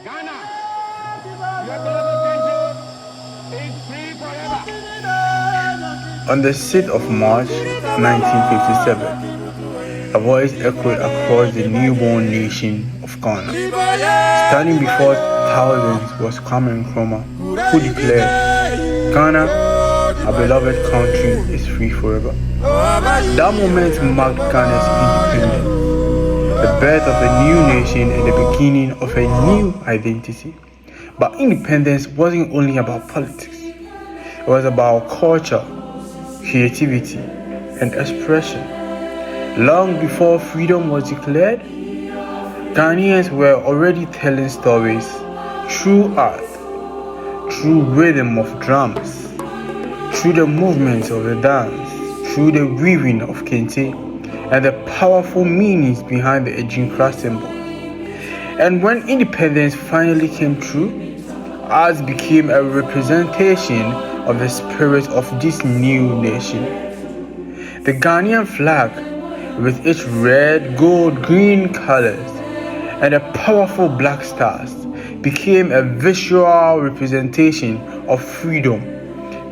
Ghana, your beloved country is free forever. On the 6th of March 1957, a voice echoed across the newborn nation of Ghana. Standing before thousands was Kwame Nkrumah, who declared, "Ghana, our beloved country, is free forever." That moment marked Ghana's independence, the birth of a new nation and the beginning of a new identity. But independence wasn't only about politics. It was about culture, creativity, and expression. Long before freedom was declared, Ghanaians were already telling stories through art, through rhythm of drums, through the movements of the dance, through the weaving of kente, and the powerful meanings behind the Ejinkra symbol. And when independence finally came true, ours became a representation of the spirit of this new nation. The Ghanaian flag, with its red, gold, green colors and the powerful black stars, became a visual representation of freedom.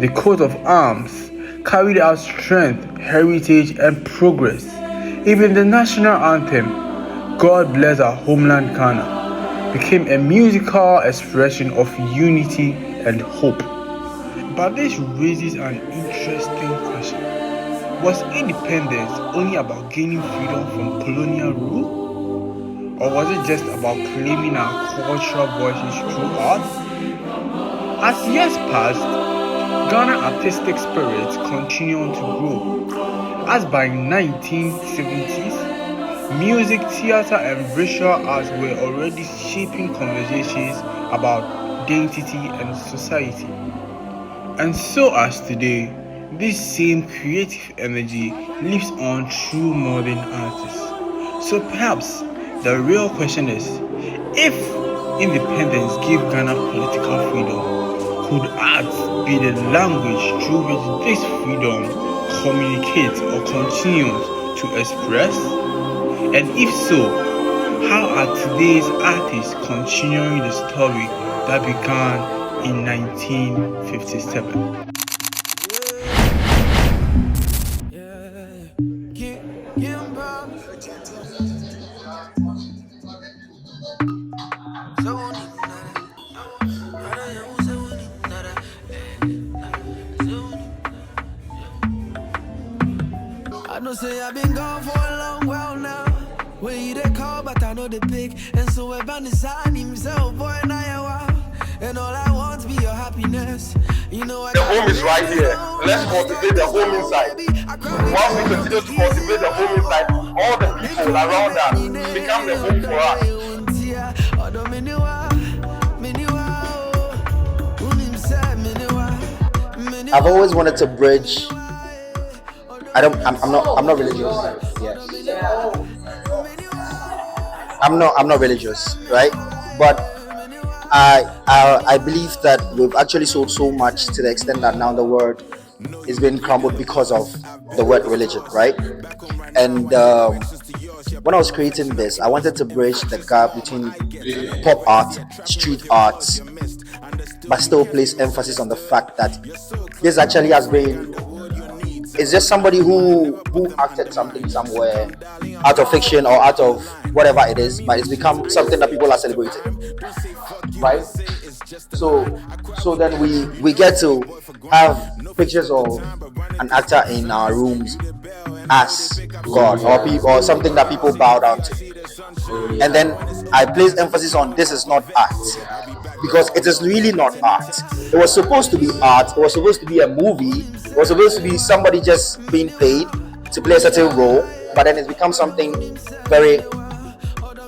The coat of arms carried out strength, heritage, and progress. Even the national anthem, "God Bless Our Homeland Ghana," became a musical expression of unity and hope. But this raises an interesting question. Was independence only about gaining freedom from colonial rule? Or was it just about claiming our cultural voices through art? As years passed, Ghana's artistic spirits continued to grow. As by 1970s, music, theater, and visual arts were already shaping conversations about identity and society. And so as today, this same creative energy lives on through modern artists. So perhaps the real question is, if independence gave Ghana political freedom, could art be the language through which this freedom communicates or continues to express? And if so, how are today's artists continuing the story that began in 1957? I know say I've been gone for a long while now. Where you they call, but I know the pick. And so we're bound to sign himself, boy, now you wow. And all I want be your happiness. You know the home is right here. Let's cultivate the home inside. Once we continue to cultivate the home inside, all the people around us become the home for us. I've always wanted to bridge. I'm not religious. Yes. I'm not religious, right? But I believe that we've actually sold so much to the extent that now the word is being crumbled because of the word religion, right? And when I was creating this, I wanted to bridge the gap between pop art, street arts, but still place emphasis on the fact that this actually has been. It's just somebody who acted something somewhere out of fiction or out of whatever it is, but it's become something that people are celebrating, right? So then we get to have pictures of an actor in our rooms as God or people or something that people bow down to, and then I place emphasis on this is not art. Because it is really not art. It was supposed to be art. It was supposed to be a movie. It was supposed to be somebody just being paid to play a certain role. But then it's become something very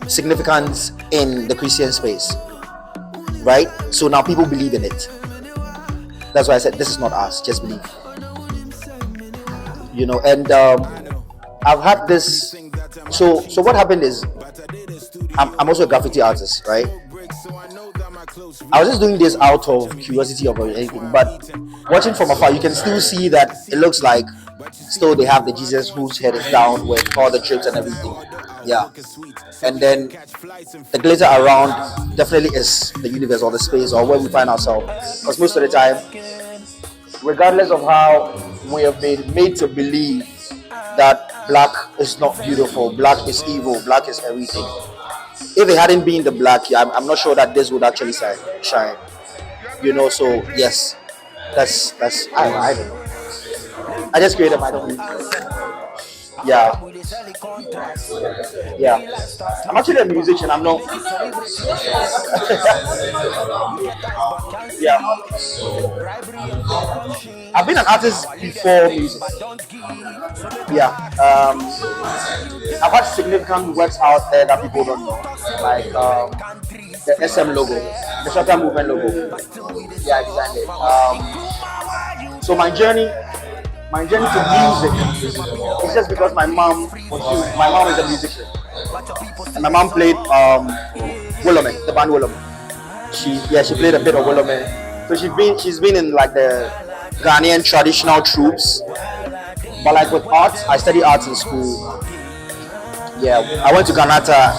significant in the Christian space, right? So now people believe in it. That's why I said this is not us. Just believe. You know. And I've had this. So what happened is, I'm also a graffiti artist, right? I was just doing this out of curiosity or anything, but watching from afar, you can still see that it looks like still they have the Jesus whose head is down with all the drips and everything. Yeah. And then the glitter around definitely is the universe or the space or where we find ourselves. Because most of the time, regardless of how we have been made to believe that black is not beautiful, black is evil, black is everything. If it hadn't been the black, yeah, I'm not sure that this would actually shine. So yes, that's I don't know. I just created my own. Yeah, yeah. I'm actually a musician. I'm not. Yeah. I've been an artist before music. Yeah. I've had significant works out there that people don't know, like the SM logo, the Short Term Movement logo. Yeah, I designed it. So my journey to music is just because my mom is a musician, and my mom played Willowman, the band Willowman. She played a bit of Willowman. So she's been in like the Ghanaian traditional troops, but like with art, I studied arts in school. Yeah, I went to Ghanata,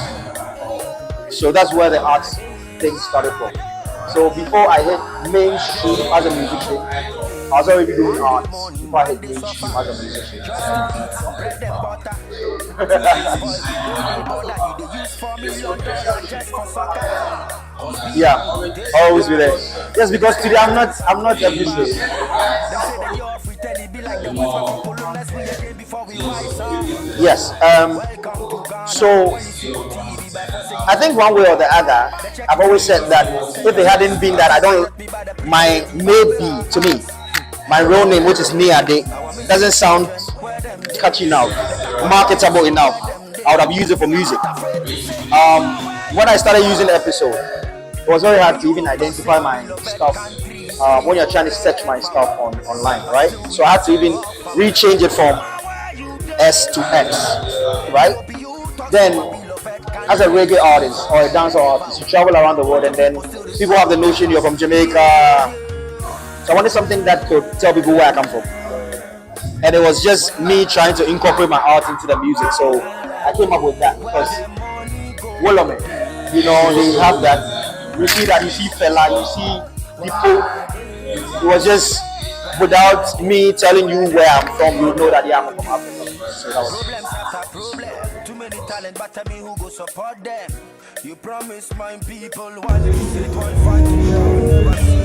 so that's where the arts thing started from. So before I hit mainstream as a musician, I was already doing arts before I hit mainstream as a musician. Yeah, always be there. Yes, because today I'm not a business. Yes. So I think one way or the other, I've always said that if it hadn't been that my maybe to me, my real name, which is Niade, doesn't sound catchy enough, marketable enough. I would have used it for music. When I started using Epixode, it was very hard to even identify my stuff when you're trying to search my stuff online, right? So I had to even rechange it from S to X, right? Then, as a reggae artist or a dancehall artist, you travel around the world, and then people have the notion you're from Jamaica. So I wanted something that could tell people where I come from. And it was just me trying to incorporate my art into the music. So I came up with that because Wolome, they have that. You see Fela, you see people. It was just without me telling you where I'm from, you know that I'm from Africa. So that was too many talent, but tell me who go support them. You promise my people 1.5